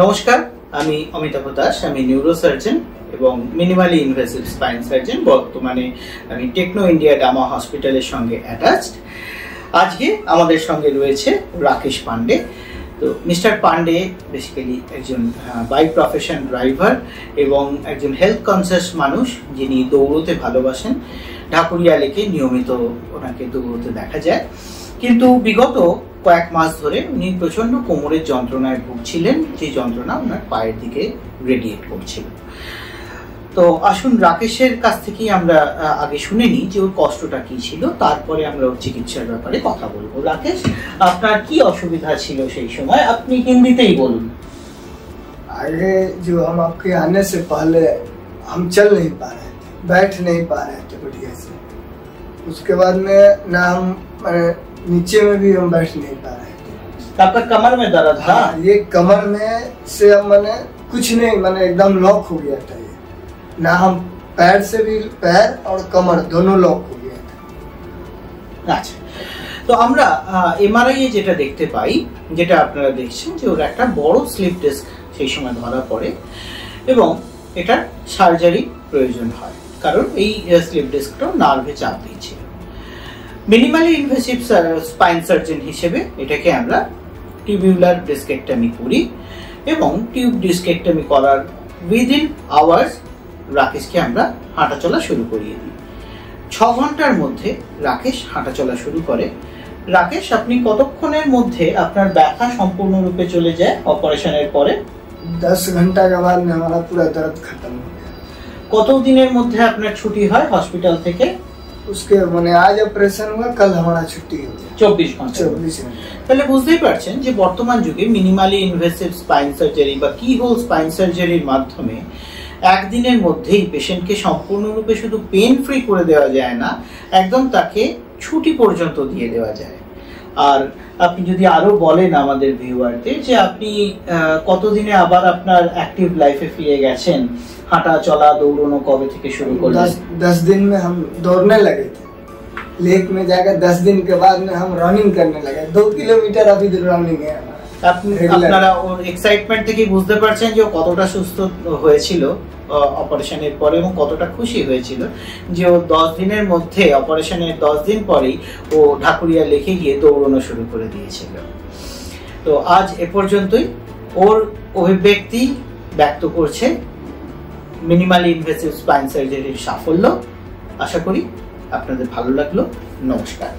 নমস্কার, আমি অমিতাভ দাস। আমি নিউরোসার্জন এবং মিনিমালি ইনভেসিভ স্পাইন সার্জন। বর্তমানে আমি টেকনো ইন্ডিয়া ডামা হসপিটালের সঙ্গে অ্যাটাচড। আজকে আমাদের সঙ্গে রয়েছে রাকেশ পান্ডে। তো মিস্টার পান্ডে বেসিক্যালি একজন বাই প্রফেশন ড্রাইভার এবং একজন হেলথ কনসিয়াস মানুষ, যিনি দৌড়তে ভালোবাসেন। ঢাকুরিয়া লেকে নিয়মিত ওনাকে দৌড়তে দেখা যায়, কিন্তু বিগত কয়েক মাস ধরে উনি প্রচন্ড কোমরের যন্ত্রণায় ভুগছিলেন, যে যন্ত্রণা ওনার পায়ের দিকে রেডিয়েট করছিল। তো আসুন রাকেশের কাছ থেকেই আমরা আগে শুনে নিই যে ওর কষ্টটা কি ছিল, তারপরে আমরা ওর চিকিৎসার ব্যাপারে কথা বলবো। রাকেশ, আপনার কি অসুবিধা ছিল সেই সময়? আপনি হিন্দিতেই বলুন। आगे जो हम आपके आने से पहले हम चल नहीं पा रहे थे, बैठ नहीं पा रहे थे बढ़िया से। उसके बाद में ना हम नीचे में भी हम बैठ नहीं पा रहे थे। आपका कमर में दर्द था? हाँ, ये कमर में से हम कुछ नहीं, एकदम लॉक हो गया था ये। ना हम पैर से भी, पैर और कमर दोनों लॉक हो गया था। আচ্ছা, তো আমরা এমআরআই এ যেটা দেখতে পাই, যেটা আপনারা দেখছেন, যে ওর একটা বড় স্লিপ ডিস্ক সেই সময় ধরা পড়ে এবং এটার সার্জারি প্রয়োজন হয়, কারণ এই স্লিপ ডিস্কটা নার্ভে চাপ দিয়েছিল। মিনিমালি ইনভেসিভ স্পাইন সার্জন হিসেবে এটাকে আমরা টিউবুলার ডিস্কেক্টমি করি এবং টিউব ডিস্কেক্টমি করার উইদিন আওয়ার্স রাকেশকে আমরা হাঁটাচলা শুরু করিয়ে দিই। 6 ঘন্টার মধ্যে রাকেশ হাঁটাচলা শুরু করে। রাকেশ, আপনি কতক্ষণের মধ্যে আপনার ব্যথা সম্পূর্ণরূপে চলে যায় অপারেশনের পরে? 10 घंटा के बाद में हमारा पूरा दर्द खत्म हो गया। কত দিনের মধ্যে আপনার ছুটি হয় হসপিটাল থেকে? उसके आज ऑपरेशन हुआ, कल हमारा छुट्टी हो गया। 24 ঘন্টা। তাহলে বুঝতেই পারছেন যে বর্তমান যুগে মিনিমালি ইনভেসিভ স্পাইন সার্জারি বা কি হোল স্পাইন সার্জারির মাধ্যমে একদিনের মধ্যেই পেশেন্টকে সম্পূর্ণরূপে শুধু পেন ফ্রি করে দেওয়া যায় না, একদম তাকে ছুটি পর্যন্ত দিয়ে দেওয়া যায়। আর আপনি যদি আরো বলেন আমাদের ভিউয়ারদের যে আপনি কতদিনে আবার আপনার অ্যাক্টিভ লাইফে ফিরে গেছেন, হাঁটা চলা দৌড়ানো কবে থেকে শুরু করলেন? 10 दिन में हम दौड़ने लगे थे। लेक में जाकर 10 दिन के बाद में हम रनिंग करने लगे। 2 किलोमीटर अभी रनिंग है। আপনারা ওর এক্সাইটমেন্ট থেকে বুঝতে পারছেন যে ও কতটা সুস্থ হয়েছিল অপারেশনের পরে এবং কতটা খুশি হয়েছিল যে ও 10 দিনের মধ্যে, অপারেশনের 10 দিন পরেই ও ঢাকুরিয়া লেকে গিয়ে দৌড়ানো শুরু করে দিয়েছিল। তো আজ এ পর্যন্তই ওর অভিব্যক্তি ব্যক্ত করছে মিনিমালি ইনভেসিভ স্পাইন সার্জারির সাফল্য। আশা করি আপনাদের ভালো লাগলো। নমস্কার।